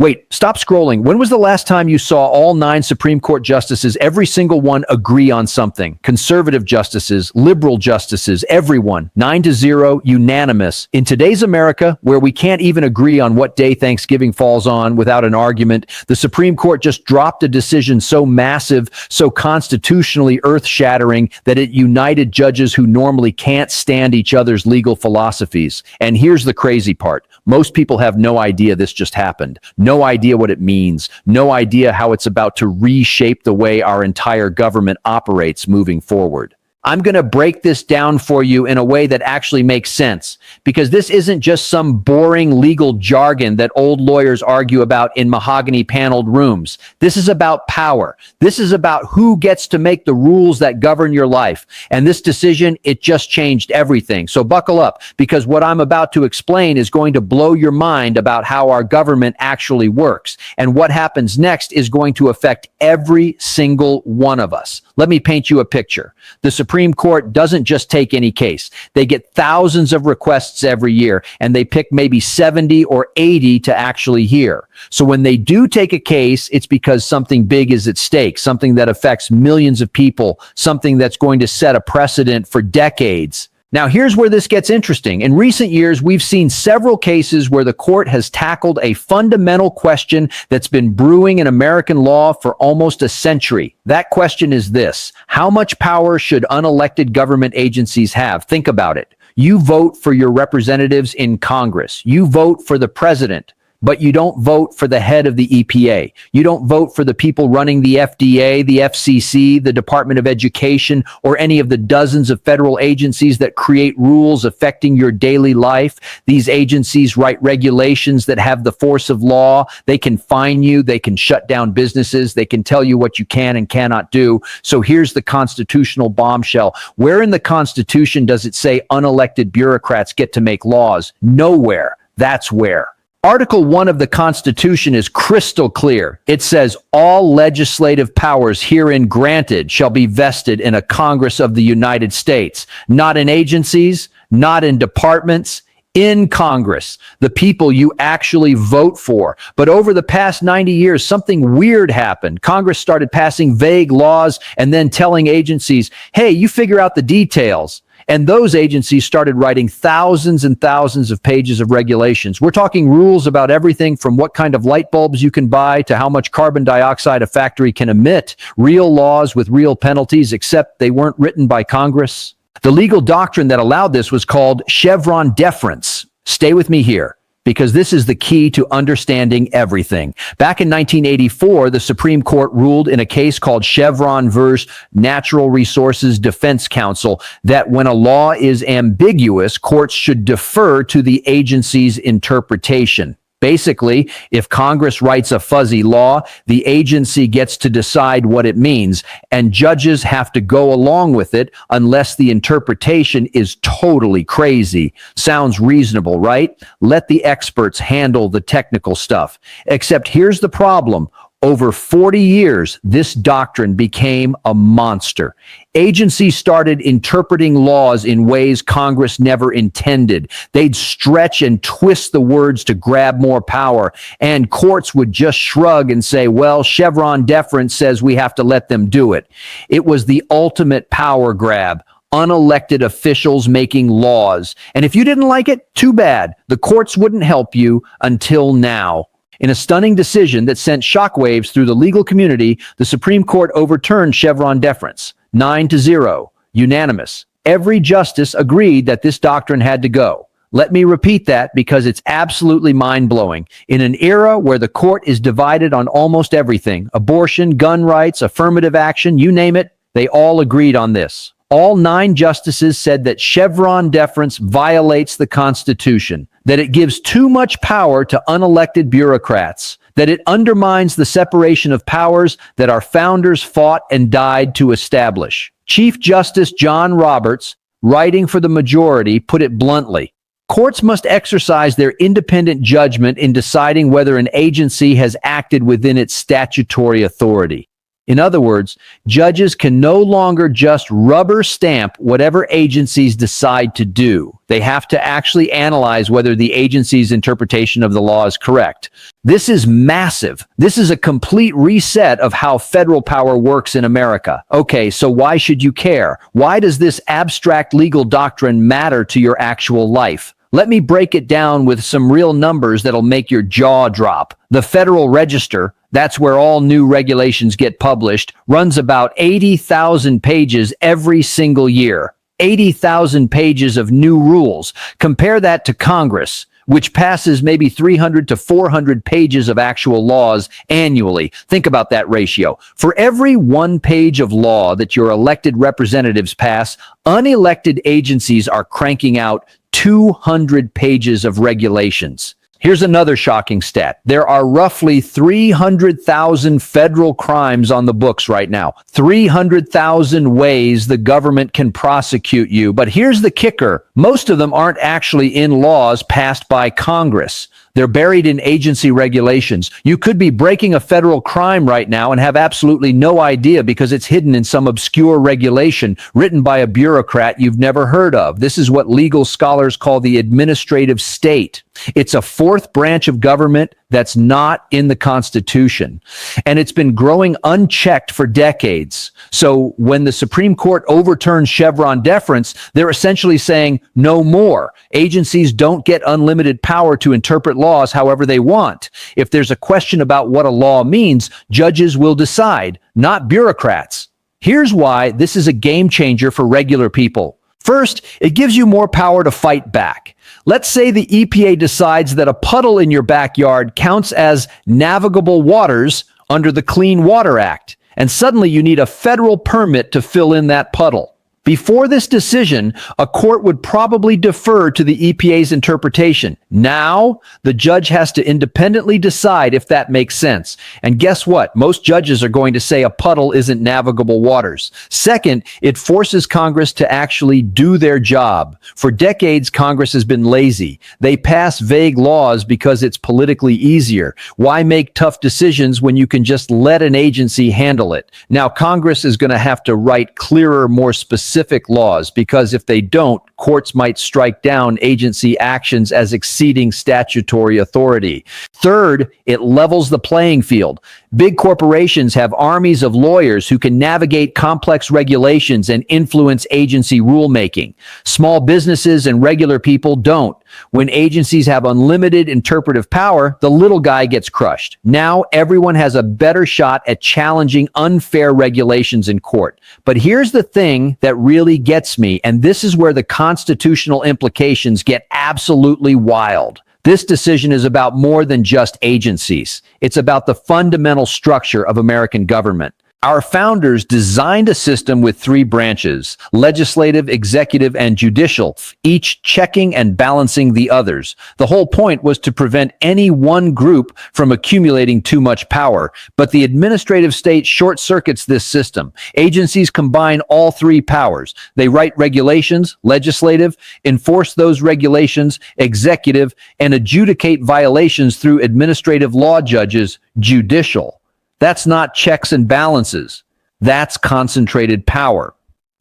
Wait, stop scrolling. When was the last time you saw all 9 Supreme Court justices, every single one, agree on something? Conservative justices, liberal justices, everyone. 9-0, unanimous. In today's America, where we can't even agree on what day Thanksgiving falls on without an argument, the Supreme Court just dropped a decision so massive, so constitutionally earth-shattering, that it united judges who normally can't stand each other's legal philosophies. And here's the crazy part. Most people have no idea this just happened. No idea what it means. No idea how it's about to reshape the way our entire government operates moving forward. I'm going to break this down for you in a way that actually makes sense, because this isn't just some boring legal jargon that old lawyers argue about in mahogany paneled rooms. This is about power. This is about who gets to make the rules that govern your life. And this decision, it just changed everything. So buckle up, because what I'm about to explain is going to blow your mind about how our government actually works. And what happens next is going to affect every single one of us. Let me paint you a picture. The Supreme Court doesn't just take any case. They get thousands of requests every year, and they pick maybe 70 or 80 to actually hear. So when they do take a case, it's because something big is at stake, something that affects millions of people, something that's going to set a precedent for decades. Now, here's where this gets interesting. In recent years, we've seen several cases where the court has tackled a fundamental question that's been brewing in American law for almost a century. That question is this: how much power should unelected government agencies have? Think about it. You vote for your representatives in Congress. You vote for the president. But you don't vote for the head of the EPA. You don't vote for the people running the FDA, the FCC, the Department of Education, or any of the dozens of federal agencies that create rules affecting your daily life. These agencies write regulations that have the force of law. They can fine you. They can shut down businesses. They can tell you what you can and cannot do. So here's the constitutional bombshell. Where in the Constitution does it say unelected bureaucrats get to make laws? Nowhere. That's where. Article 1 of the Constitution is crystal clear. It says, all legislative powers herein granted shall be vested in a Congress of the United States, not in agencies, not in departments, in Congress, the people you actually vote for. But over the past 90 years, something weird happened. Congress started passing vague laws and then telling agencies, hey, you figure out the details. And those agencies started writing thousands and thousands of pages of regulations. We're talking rules about everything from what kind of light bulbs you can buy to how much carbon dioxide a factory can emit. Real laws with real penalties, except they weren't written by Congress. The legal doctrine that allowed this was called Chevron deference. Stay with me here, because this is the key to understanding everything. Back in 1984, the Supreme Court ruled in a case called Chevron versus Natural Resources Defense Council that when a law is ambiguous, courts should defer to the agency's interpretation. Basically, if Congress writes a fuzzy law, the agency gets to decide what it means, and judges have to go along with it unless the interpretation is totally crazy. Sounds reasonable, right? Let the experts handle the technical stuff. Except here's the problem. Over 40 years, this doctrine became a monster. Agencies started interpreting laws in ways Congress never intended. They'd stretch and twist the words to grab more power, and courts would just shrug and say, well, Chevron deference says we have to let them do it. It was the ultimate power grab. Unelected officials making laws. And if you didn't like it, too bad. The courts wouldn't help you until now. In a stunning decision that sent shockwaves through the legal community, the Supreme Court overturned Chevron deference, 9-0, unanimous. Every justice agreed that this doctrine had to go. Let me repeat that because it's absolutely mind-blowing. In an era where the court is divided on almost everything, abortion, gun rights, affirmative action, you name it, they all agreed on this. All 9 justices said that Chevron deference violates the Constitution, that it gives too much power to unelected bureaucrats, that it undermines the separation of powers that our founders fought and died to establish. Chief Justice John Roberts, writing for the majority, put it bluntly. Courts must exercise their independent judgment in deciding whether an agency has acted within its statutory authority. In other words, judges can no longer just rubber stamp whatever agencies decide to do. They have to actually analyze whether the agency's interpretation of the law is correct. This is massive. This is a complete reset of how federal power works in America. Okay, so why should you care? Why does this abstract legal doctrine matter to your actual life? Let me break it down with some real numbers that'll make your jaw drop. The Federal Register, that's where all new regulations get published, runs about 80,000 pages every single year. 80,000 pages of new rules. Compare that to Congress, which passes maybe 300 to 400 pages of actual laws annually. Think about that ratio. For every 1 page of law that your elected representatives pass, unelected agencies are cranking out 200 pages of regulations. Here's another shocking stat. There are roughly 300,000 federal crimes on the books right now. 300,000 ways the government can prosecute you. But here's the kicker. Most of them aren't actually in laws passed by Congress. They're buried in agency regulations. You could be breaking a federal crime right now and have absolutely no idea because it's hidden in some obscure regulation written by a bureaucrat you've never heard of. This is what legal scholars call the administrative state. It's a fourth branch of government that's not in the Constitution. And it's been growing unchecked for decades. So when the Supreme Court overturns Chevron deference, they're essentially saying no more. Agencies don't get unlimited power to interpret laws however they want. If there's a question about what a law means, judges will decide, not bureaucrats. Here's why this is a game changer for regular people. First, it gives you more power to fight back. Let's say the EPA decides that a puddle in your backyard counts as navigable waters under the Clean Water Act, and suddenly you need a federal permit to fill in that puddle. Before this decision, a court would probably defer to the EPA's interpretation. Now, the judge has to independently decide if that makes sense. And guess what? Most judges are going to say a puddle isn't navigable waters. Second, it forces Congress to actually do their job. For decades, Congress has been lazy. They pass vague laws because it's politically easier. Why make tough decisions when you can just let an agency handle it? Now, Congress is going to have to write clearer, more specific laws, because if they don't, courts might strike down agency actions as exceeding statutory authority. Third, it levels the playing field. Big corporations have armies of lawyers who can navigate complex regulations and influence agency rulemaking. Small businesses and regular people don't. When agencies have unlimited interpretive power, the little guy gets crushed. Now everyone has a better shot at challenging unfair regulations in court. But here's the thing that really gets me, and this is where the constitutional implications get absolutely wild. This decision is about more than just agencies. It's about the fundamental structure of American government. Our founders designed a system with 3 branches: legislative, executive, and judicial, each checking and balancing the others. The whole point was to prevent any one group from accumulating too much power. But the administrative state short-circuits this system. Agencies combine all 3 powers. They write regulations, legislative, enforce those regulations, executive, and adjudicate violations through administrative law judges, judicial. That's not checks and balances. That's concentrated power.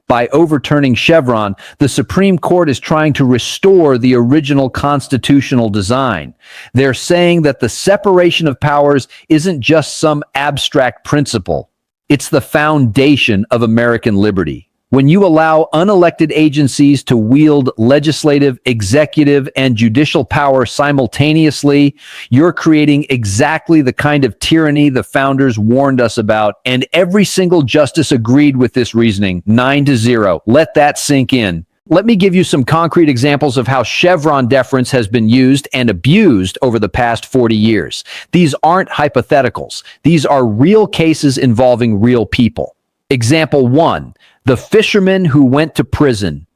By overturning Chevron, the Supreme Court is trying to restore the original constitutional design. They're saying that the separation of powers isn't just some abstract principle. It's the foundation of American liberty. When you allow unelected agencies to wield legislative, executive, and judicial power simultaneously, you're creating exactly the kind of tyranny the founders warned us about, and every single justice agreed with this reasoning, 9-0. Let that sink in. Let me give you some concrete examples of how Chevron deference has been used and abused over the past 40 years. These aren't hypotheticals. These are real cases involving real people. Example 1. The fisherman who went to prison.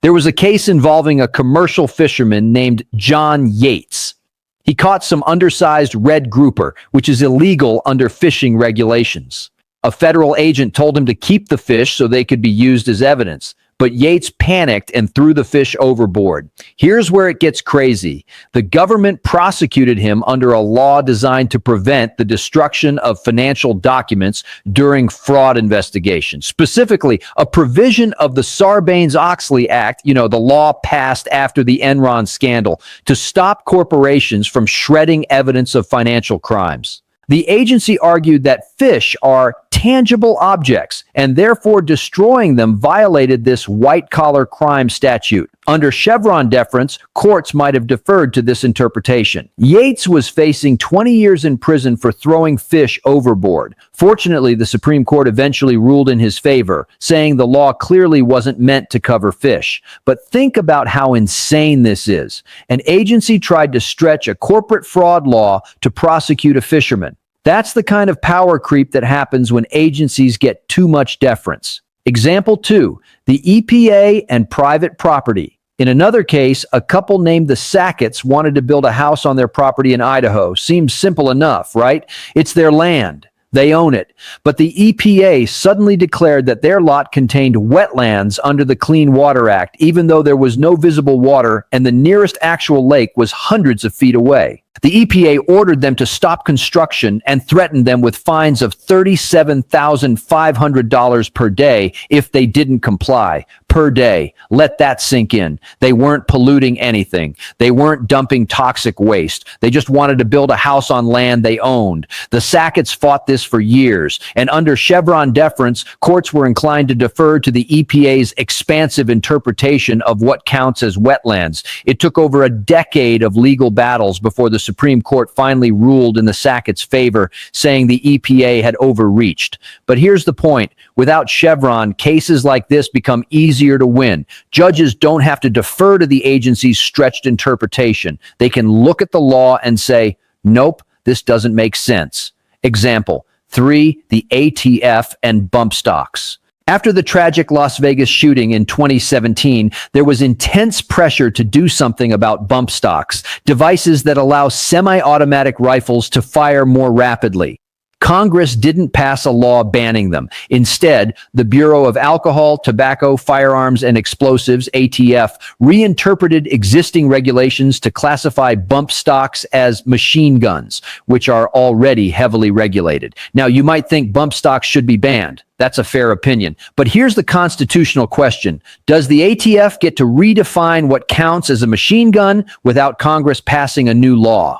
There was a case involving a commercial fisherman named John Yates. He caught some undersized red grouper, which is illegal under fishing regulations. A federal agent told him to keep the fish so they could be used as evidence. But Yates panicked and threw the fish overboard. Here's where it gets crazy. The government prosecuted him under a law designed to prevent the destruction of financial documents during fraud investigations. Specifically, a provision of the Sarbanes-Oxley Act, the law passed after the Enron scandal, to stop corporations from shredding evidence of financial crimes. The agency argued that fish are tangible objects, and therefore destroying them violated this white-collar crime statute. Under Chevron deference, courts might have deferred to this interpretation. Yates was facing 20 years in prison for throwing fish overboard. Fortunately, the Supreme Court eventually ruled in his favor, saying the law clearly wasn't meant to cover fish. But think about how insane this is. An agency tried to stretch a corporate fraud law to prosecute a fisherman. That's the kind of power creep that happens when agencies get too much deference. Example 2, the EPA and private property. In another case, a couple named the Sacketts wanted to build a house on their property in Idaho. Seems simple enough, right? It's their land. They own it. But the EPA suddenly declared that their lot contained wetlands under the Clean Water Act, even though there was no visible water and the nearest actual lake was hundreds of feet away. The EPA ordered them to stop construction and threatened them with fines of $37,500 per day if they didn't comply. Per day. Let that sink in. They weren't polluting anything. They weren't dumping toxic waste. They just wanted to build a house on land they owned. The Sacketts fought this for years, and under Chevron deference, courts were inclined to defer to the EPA's expansive interpretation of what counts as wetlands. It took over a decade of legal battles before the Supreme Court finally ruled in the Sacketts' favor, saying the EPA had overreached. But here's the point. Without Chevron, cases like this become easier to win. Judges don't have to defer to the agency's stretched interpretation. They can look at the law and say, nope, this doesn't make sense. Example 3, the ATF and bump stocks. After the tragic Las Vegas shooting in 2017, there was intense pressure to do something about bump stocks, devices that allow semi-automatic rifles to fire more rapidly. Congress didn't pass a law banning them. Instead, the Bureau of Alcohol, Tobacco, Firearms, and Explosives, ATF, reinterpreted existing regulations to classify bump stocks as machine guns, which are already heavily regulated. Now, you might think bump stocks should be banned. That's a fair opinion. But here's the constitutional question. Does the ATF get to redefine what counts as a machine gun without Congress passing a new law?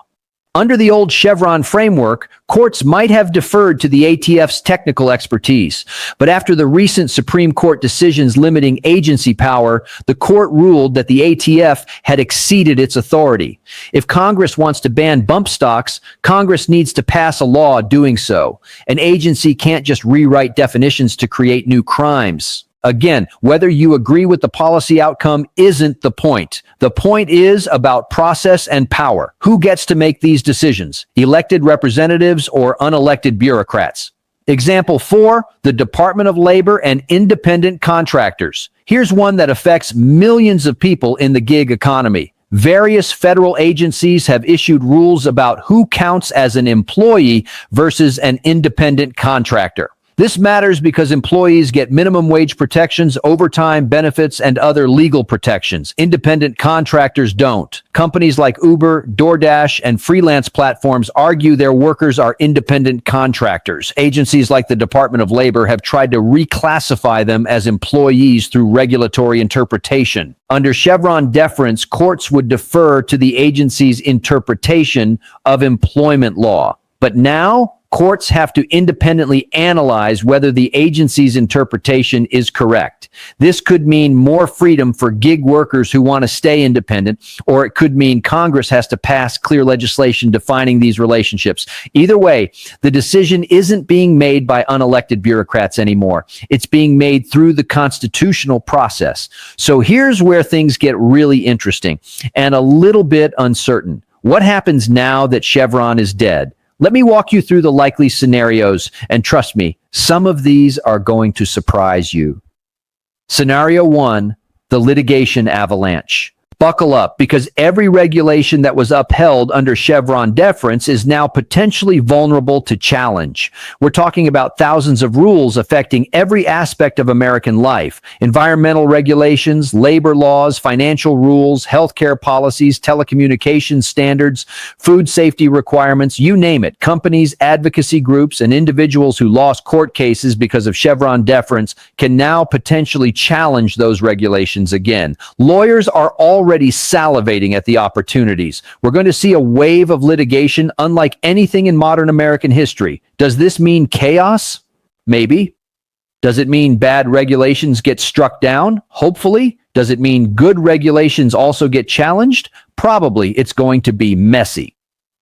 Under the old Chevron framework, courts might have deferred to the ATF's technical expertise. But after the recent Supreme Court decisions limiting agency power, the court ruled that the ATF had exceeded its authority. If Congress wants to ban bump stocks, Congress needs to pass a law doing so. An agency can't just rewrite definitions to create new crimes. Again, whether you agree with the policy outcome isn't the point. The point is about process and power. Who gets to make these decisions? Elected representatives or unelected bureaucrats? Example 4, the Department of Labor and independent contractors. Here's one that affects millions of people in the gig economy. Various federal agencies have issued rules about who counts as an employee versus an independent contractor. This matters because employees get minimum wage protections, overtime benefits, and other legal protections. Independent contractors don't. Companies like Uber, DoorDash, and freelance platforms argue their workers are independent contractors. Agencies like the Department of Labor have tried to reclassify them as employees through regulatory interpretation. Under Chevron deference, courts would defer to the agency's interpretation of employment law. But now, courts have to independently analyze whether the agency's interpretation is correct. This could mean more freedom for gig workers who want to stay independent, or it could mean Congress has to pass clear legislation defining these relationships. Either way, the decision isn't being made by unelected bureaucrats anymore. It's being made through the constitutional process. So here's where things get really interesting and a little bit uncertain. What happens now that Chevron is dead? Let me walk you through the likely scenarios, and trust me, some of these are going to surprise you. Scenario 1, the litigation avalanche. Buckle up, because every regulation that was upheld under Chevron deference is now potentially vulnerable to challenge. We're talking about thousands of rules affecting every aspect of American life: environmental regulations, labor laws, financial rules, healthcare policies, telecommunications standards, food safety requirements, you name it. Companies, advocacy groups, and individuals who lost court cases because of Chevron deference can now potentially challenge those regulations again. Lawyers are already salivating at the opportunities. We're going to see a wave of litigation unlike anything in modern American history. Does this mean chaos? Maybe. Does it mean bad regulations get struck down? Hopefully. Does it mean good regulations also get challenged? Probably. It's going to be messy.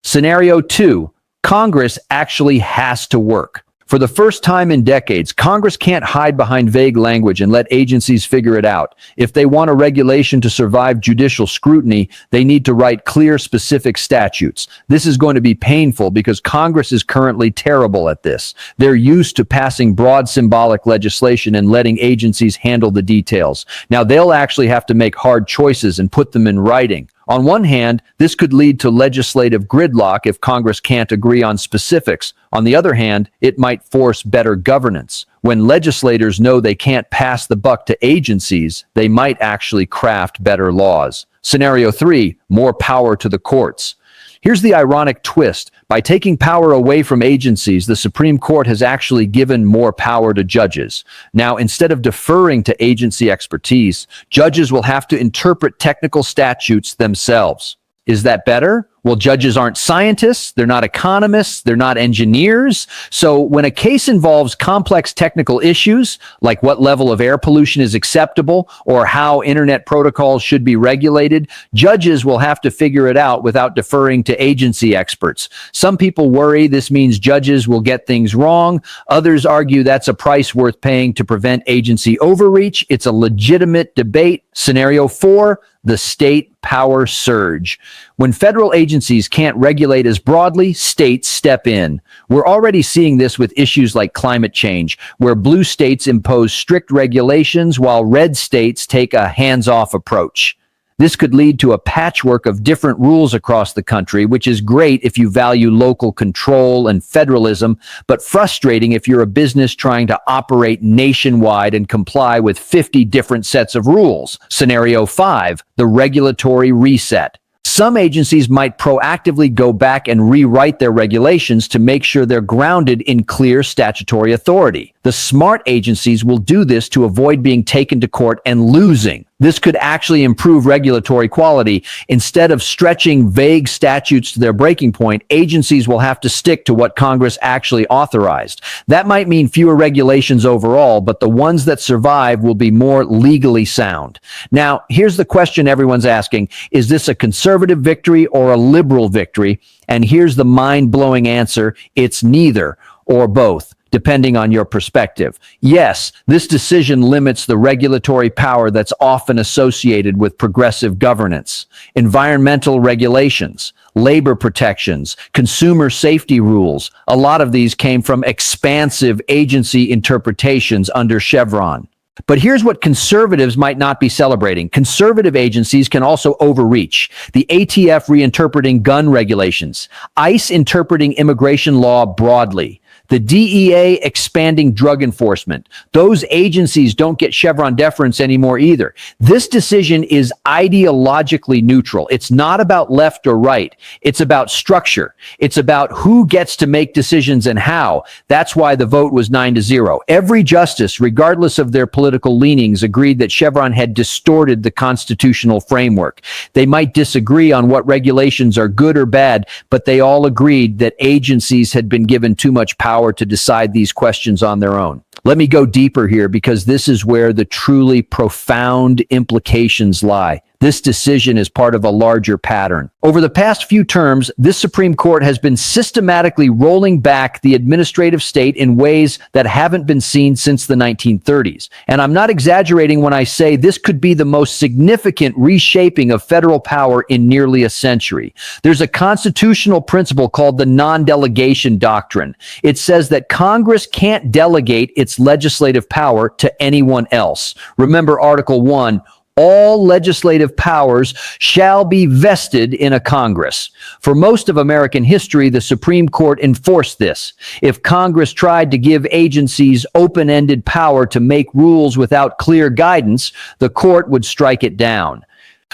Scenario 2, Congress actually has to work. For the first time in decades, Congress can't hide behind vague language and let agencies figure it out. If they want a regulation to survive judicial scrutiny, they need to write clear, specific statutes. This is going to be painful because Congress is currently terrible at this. They're used to passing broad symbolic legislation and letting agencies handle the details. Now they'll actually have to make hard choices and put them in writing. On one hand, this could lead to legislative gridlock if Congress can't agree on specifics. On the other hand, it might force better governance. When legislators know they can't pass the buck to agencies, they might actually craft better laws. Scenario 3, more power to the courts. Here's the ironic twist. By taking power away from agencies, the Supreme Court has actually given more power to judges. Now, instead of deferring to agency expertise, judges will have to interpret technical statutes themselves. Is that better? Well, judges aren't scientists, they're not economists, they're not engineers. So when a case involves complex technical issues, like what level of air pollution is acceptable or how internet protocols should be regulated, judges will have to figure it out without deferring to agency experts. Some people worry this means judges will get things wrong. Others argue that's a price worth paying to prevent agency overreach. It's a legitimate debate. Scenario 4, the state power surge. When federal agencies can't regulate as broadly, states step in. We're already seeing this with issues like climate change, where blue states impose strict regulations while red states take a hands-off approach. This could lead to a patchwork of different rules across the country, which is great if you value local control and federalism, but frustrating if you're a business trying to operate nationwide and comply with 50 different sets of rules. Scenario 5, the regulatory reset. Some agencies might proactively go back and rewrite their regulations to make sure they're grounded in clear statutory authority. The smart agencies will do this to avoid being taken to court and losing. This could actually improve regulatory quality. Instead of stretching vague statutes to their breaking point, agencies will have to stick to what Congress actually authorized. That might mean fewer regulations overall, but the ones that survive will be more legally sound. Now, here's the question everyone's asking. Is this a conservative victory or a liberal victory? And here's the mind-blowing answer. It's neither or both, depending on your perspective. Yes, this decision limits the regulatory power that's often associated with progressive governance. Environmental regulations, labor protections, consumer safety rules, a lot of these came from expansive agency interpretations under Chevron. But here's what conservatives might not be celebrating. Conservative agencies can also overreach. The ATF reinterpreting gun regulations, ICE interpreting immigration law broadly, the DEA expanding drug enforcement. Those agencies don't get Chevron deference anymore either. This decision is ideologically neutral. It's not about left or right. It's about structure. It's about who gets to make decisions and how. That's why the vote was 9-0. Every justice, regardless of their political leanings, agreed that Chevron had distorted the constitutional framework. They might disagree on what regulations are good or bad, but they all agreed that agencies had been given too much power to decide these questions on their own. Let me go deeper here, because this is where the truly profound implications lie. This decision is part of a larger pattern. Over the past few terms, this Supreme Court has been systematically rolling back the administrative state in ways that haven't been seen since the 1930s. And I'm not exaggerating when I say this could be the most significant reshaping of federal power in nearly a century. There's a constitutional principle called the non-delegation doctrine. It says that Congress can't delegate its legislative power to anyone else. Remember Article 1, All legislative powers shall be vested in a Congress. For most of American history, the Supreme Court enforced this. If Congress tried to give agencies open-ended power to make rules without clear guidance, the court would strike it down.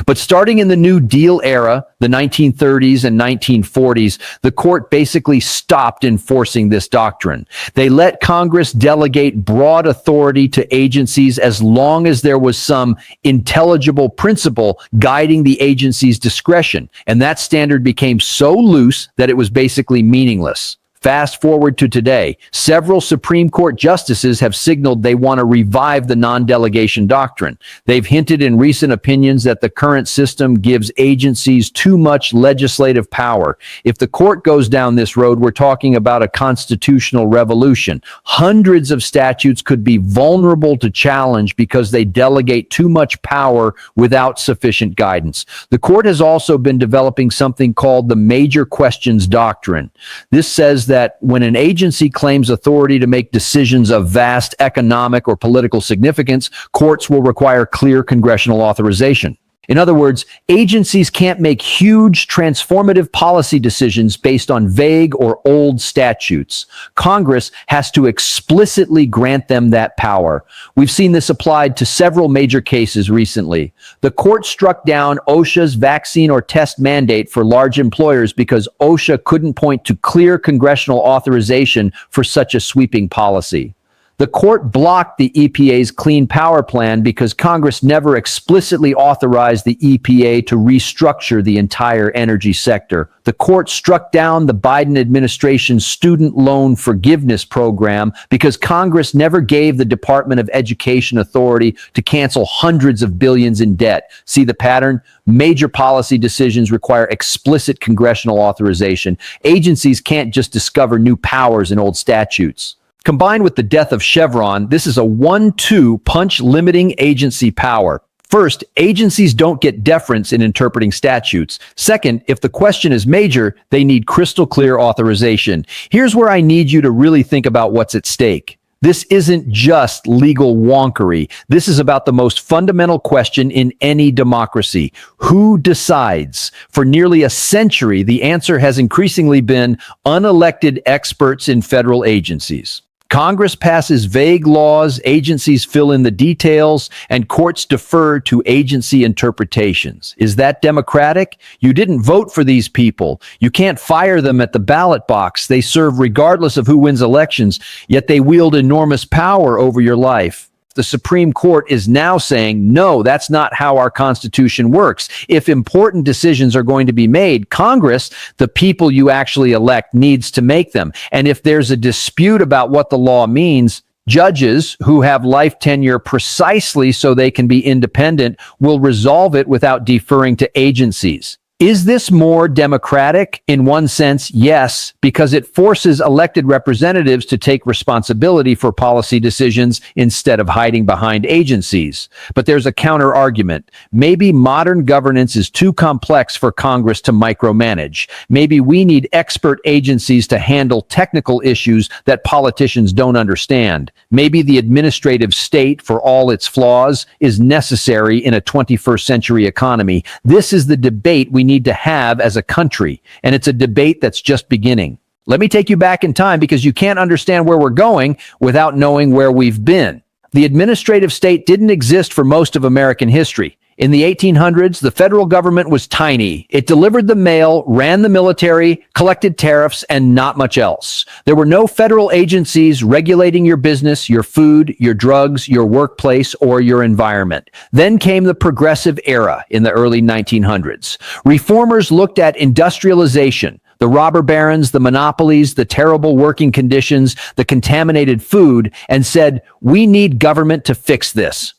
But starting in the New Deal era, the 1930s and 1940s, the court basically stopped enforcing this doctrine. They let Congress delegate broad authority to agencies as long as there was some intelligible principle guiding the agency's discretion. And that standard became so loose that it was basically meaningless. Fast forward to today, several Supreme Court justices have signaled they want to revive the non-delegation doctrine. They've hinted in recent opinions that the current system gives agencies too much legislative power. If the court goes down this road, we're talking about a constitutional revolution. Hundreds of statutes could be vulnerable to challenge because they delegate too much power without sufficient guidance. The court has also been developing something called the major questions doctrine. This says that when an agency claims authority to make decisions of vast economic or political significance, courts will require clear congressional authorization. In other words, agencies can't make huge transformative policy decisions based on vague or old statutes. Congress has to explicitly grant them that power. We've seen this applied to several major cases recently. The court struck down OSHA's vaccine or test mandate for large employers because OSHA couldn't point to clear congressional authorization for such a sweeping policy. The court blocked the EPA's Clean Power Plan because Congress never explicitly authorized the EPA to restructure the entire energy sector. The court struck down the Biden administration's student loan forgiveness program because Congress never gave the Department of Education authority to cancel hundreds of billions in debt. See the pattern? Major policy decisions require explicit congressional authorization. Agencies can't just discover new powers in old statutes. Combined with the death of Chevron, this is a 1-2 punch limiting agency power. First, agencies don't get deference in interpreting statutes. Second, if the question is major, they need crystal clear authorization. Here's where I need you to really think about what's at stake. This isn't just legal wonkery. This is about the most fundamental question in any democracy. Who decides? For nearly a century, the answer has increasingly been unelected experts in federal agencies. Congress passes vague laws, agencies fill in the details, and courts defer to agency interpretations. Is that democratic? You didn't vote for these people. You can't fire them at the ballot box. They serve regardless of who wins elections, yet they wield enormous power over your life. The Supreme Court is now saying, no, that's not how our Constitution works. If important decisions are going to be made, Congress, the people you actually elect, needs to make them. And if there's a dispute about what the law means, judges who have life tenure precisely so they can be independent will resolve it without deferring to agencies. Is this more democratic? In one sense, yes, because it forces elected representatives to take responsibility for policy decisions instead of hiding behind agencies. But there's a counter argument. Maybe modern governance is too complex for Congress to micromanage. Maybe we need expert agencies to handle technical issues that politicians don't understand. Maybe the administrative state, for all its flaws, is necessary in a 21st century economy. This is the debate we need to have as a country, and it's a debate that's just beginning. Let me take you back in time because you can't understand where we're going without knowing where we've been. The administrative state didn't exist for most of American history. In the 1800s, the federal government was tiny. It delivered the mail, ran the military, collected tariffs, and not much else. There were no federal agencies regulating your business, your food, your drugs, your workplace, or your environment. Then came the progressive era in the early 1900s. Reformers looked at industrialization, the robber barons, the monopolies, the terrible working conditions, the contaminated food, and said, we need government to fix this.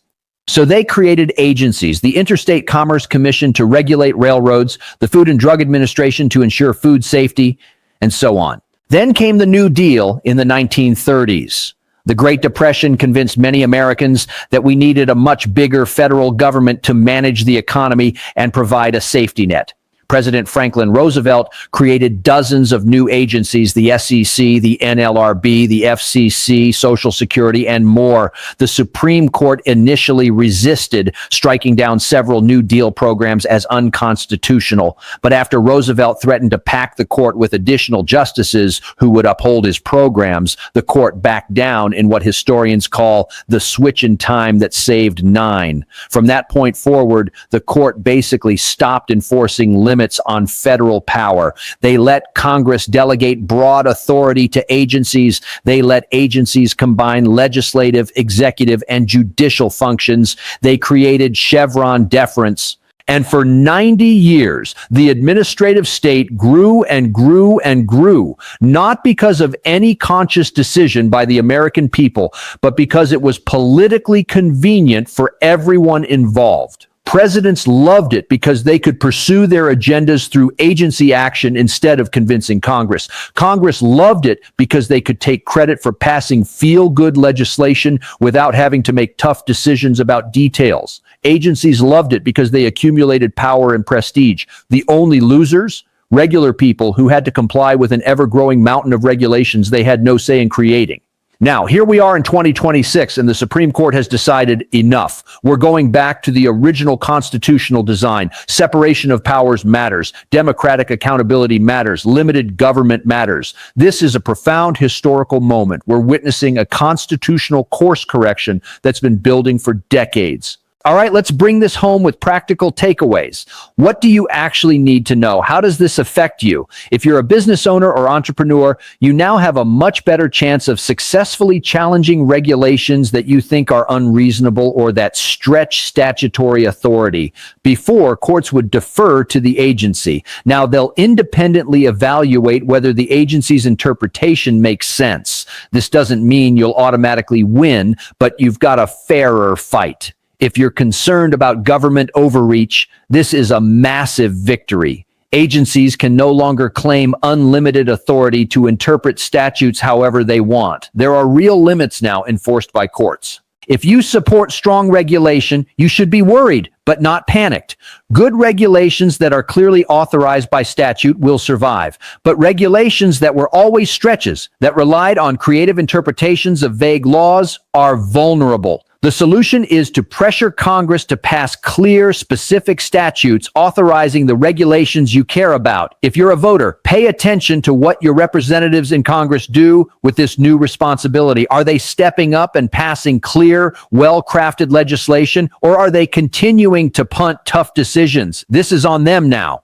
So they created agencies, the Interstate Commerce Commission to regulate railroads, the Food and Drug Administration to ensure food safety, and so on. Then came the New Deal in the 1930s. The Great Depression convinced many Americans that we needed a much bigger federal government to manage the economy and provide a safety net. President Franklin Roosevelt created dozens of new agencies, the SEC, the NLRB, the FCC, Social Security, and more. The Supreme Court initially resisted, striking down several New Deal programs as unconstitutional. But after Roosevelt threatened to pack the court with additional justices who would uphold his programs, the court backed down in what historians call the switch in time that saved nine. From that point forward, the court basically stopped enforcing limits on federal power. They let Congress delegate broad authority to agencies. They let agencies combine legislative, executive, and judicial functions. They created Chevron deference. And for 90 years, the administrative state grew and grew and grew, not because of any conscious decision by the American people, but because it was politically convenient for everyone involved. Presidents loved it because they could pursue their agendas through agency action instead of convincing Congress. Congress loved it because they could take credit for passing feel-good legislation without having to make tough decisions about details. Agencies loved it because they accumulated power and prestige. The only losers? Regular people who had to comply with an ever-growing mountain of regulations they had no say in creating. Now, here we are in 2026, and the Supreme Court has decided enough. We're going back to the original constitutional design. Separation of powers matters. Democratic accountability matters. Limited government matters. This is a profound historical moment. We're witnessing a constitutional course correction that's been building for decades. All right, let's bring this home with practical takeaways. What do you actually need to know? How does this affect you? If you're a business owner or entrepreneur, you now have a much better chance of successfully challenging regulations that you think are unreasonable or that stretch statutory authority. Before, courts would defer to the agency. Now they'll independently evaluate whether the agency's interpretation makes sense. This doesn't mean you'll automatically win, but you've got a fairer fight. If you're concerned about government overreach, this is a massive victory. Agencies can no longer claim unlimited authority to interpret statutes however they want. There are real limits now enforced by courts. If you support strong regulation, you should be worried, but not panicked. Good regulations that are clearly authorized by statute will survive, but regulations that were always stretches, that relied on creative interpretations of vague laws, are vulnerable. The solution is to pressure Congress to pass clear, specific statutes authorizing the regulations you care about. If you're a voter, pay attention to what your representatives in Congress do with this new responsibility. Are they stepping up and passing clear, well-crafted legislation, or are they continuing to punt tough decisions? This is on them now.